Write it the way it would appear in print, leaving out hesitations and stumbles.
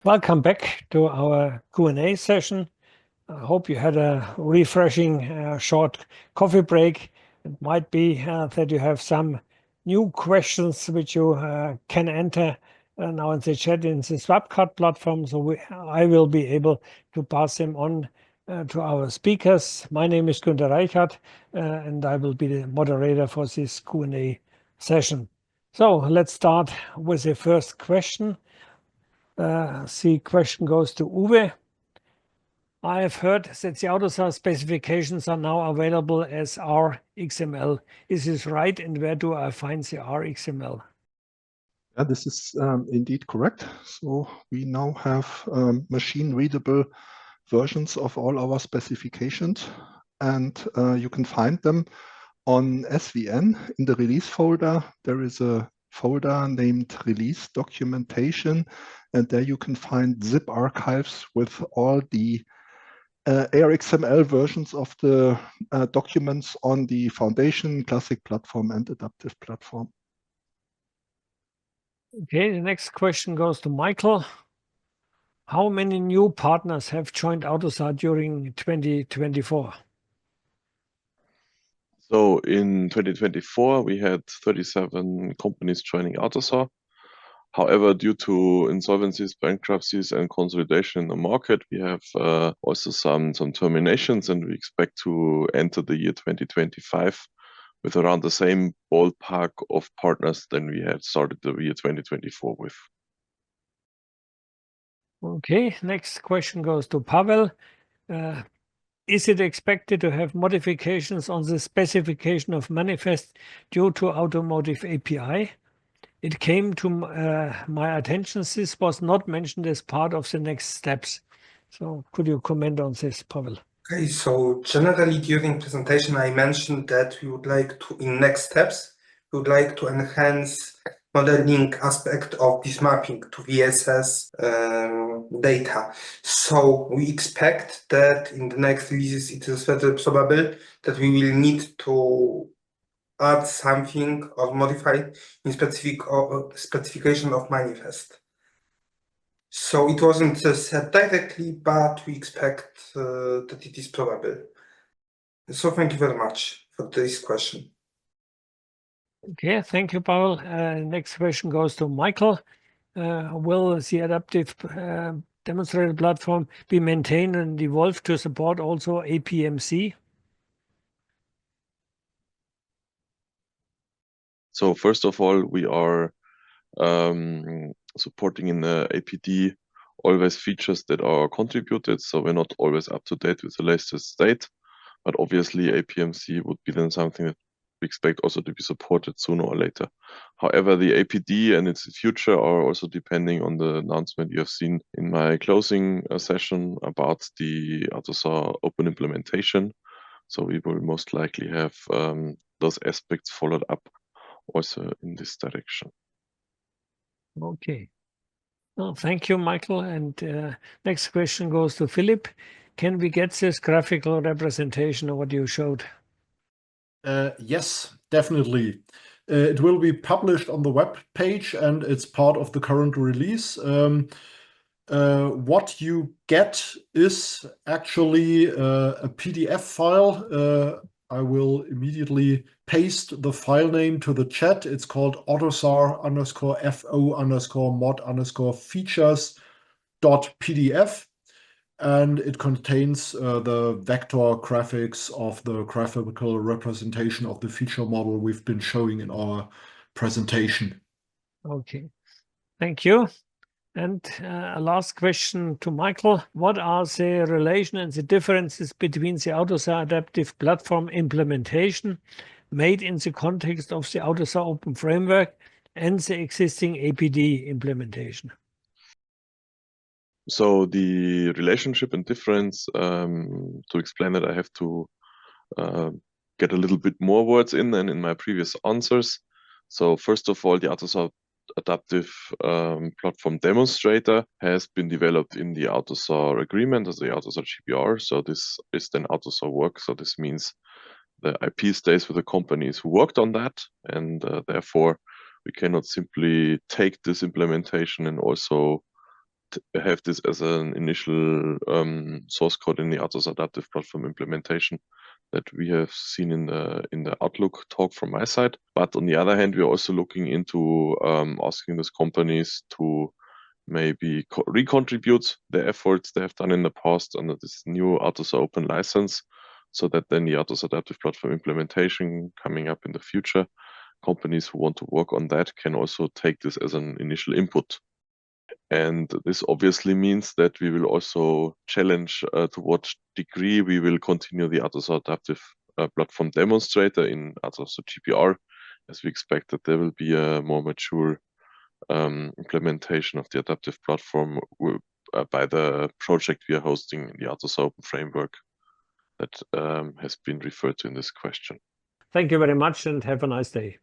Welcome back to our Q&A session. I hope you had a refreshing short coffee break. It might be that you have some new questions which you can enter now in the chat in the Swapcard platform. So I will be able to pass them on to our speakers. My name is Günter Reichert, and I will be the moderator for this Q&A session. So let's start with the first question. The question goes to Uwe. I have heard that the AUTOSAR specifications are now available as RXML. Is this right? And where do I find the RXML? Yeah, this is indeed correct. So we now have machine-readable versions of all our specifications, and you can find them on SVN in the release folder. There is a folder named Release Documentation, and there you can find zip archives with all the ARXML versions of the documents on the Foundation, Classic platform, and Adaptive platform. Okay, the next question goes to Michael. How many new partners have joined AUTOSAR during 2024? So in 2024, we had 37 companies joining AUTOSAR. However, due to insolvencies, bankruptcies, and consolidation in the market, we have also some terminations, and we expect to enter the year 2025 with around the same ballpark of partners than we had started the year 2024 with. Okay, next question goes to Pavel. Is it expected to have modifications on the specification of manifest due to automotive API? It came to my attention this was not mentioned as part of the next steps. So could you comment on this, Pavel? Okay, so generally during presentation I mentioned that we would like to, in next steps, we would like to enhance modeling aspect of this mapping to VSS data. So we expect that in the next releases it is very probable that we will need to add something or modify in specification of manifest. So it wasn't said directly, but we expect that it is probable. So thank you very much for this question. Okay, thank you, Paul. Next question goes to Michael. Will the adaptive demonstrated platform be maintained and evolved to support also APMC? So first of all, we are supporting in the APD always features that are contributed, so we're not always up to date with the latest state, but obviously APMC would be then something that we expect also to be supported sooner or later. However, the APD and its future are also depending on the announcement you have seen in my closing session about the AUTOSAR open implementation. So we will most likely have those aspects followed up also in this direction. Okay. Well, thank you, Michael. And next question goes to Philip. Can we get this graphical representation of what you showed? Yes, definitely. It will be published on the web page and it's part of the current release. What you get is actually a PDF file. I will immediately paste the file name to the chat. It's called AUTOSAR_FO_mod_features.pdf. And it contains the vector graphics of the graphical representation of the feature model we've been showing in our presentation. Okay, thank you. And a last question to Michael. What are the relation and the differences between the AUTOSAR adaptive platform implementation made in the context of the AUTOSAR open framework and the existing APD implementation? So the relationship and difference, to explain that, I have to get a little bit more words in than in my previous answers. So first of all, the AUTOSAR adaptive platform demonstrator has been developed in the AUTOSAR agreement as the AUTOSAR GPR. So this is then AUTOSAR work. So this means the IP stays with the companies who worked on that, and therefore we cannot simply take this implementation and also have this as an initial source code in the Atos Adaptive Platform implementation that we have seen in the Outlook talk from my side. But on the other hand, we are also looking into asking these companies to maybe recontribute the efforts they have done in the past under this new Atos Open license, so that then the Atos Adaptive Platform implementation coming up in the future, companies who want to work on that can also take this as an initial input. And this obviously means that we will also challenge to what degree we will continue the Atos Adaptive Platform demonstrator in Atos GPR, as we expect that there will be a more mature implementation of the adaptive platform by the project we are hosting in the Atos Open framework that has been referred to in this question. Thank you very much and have a nice day.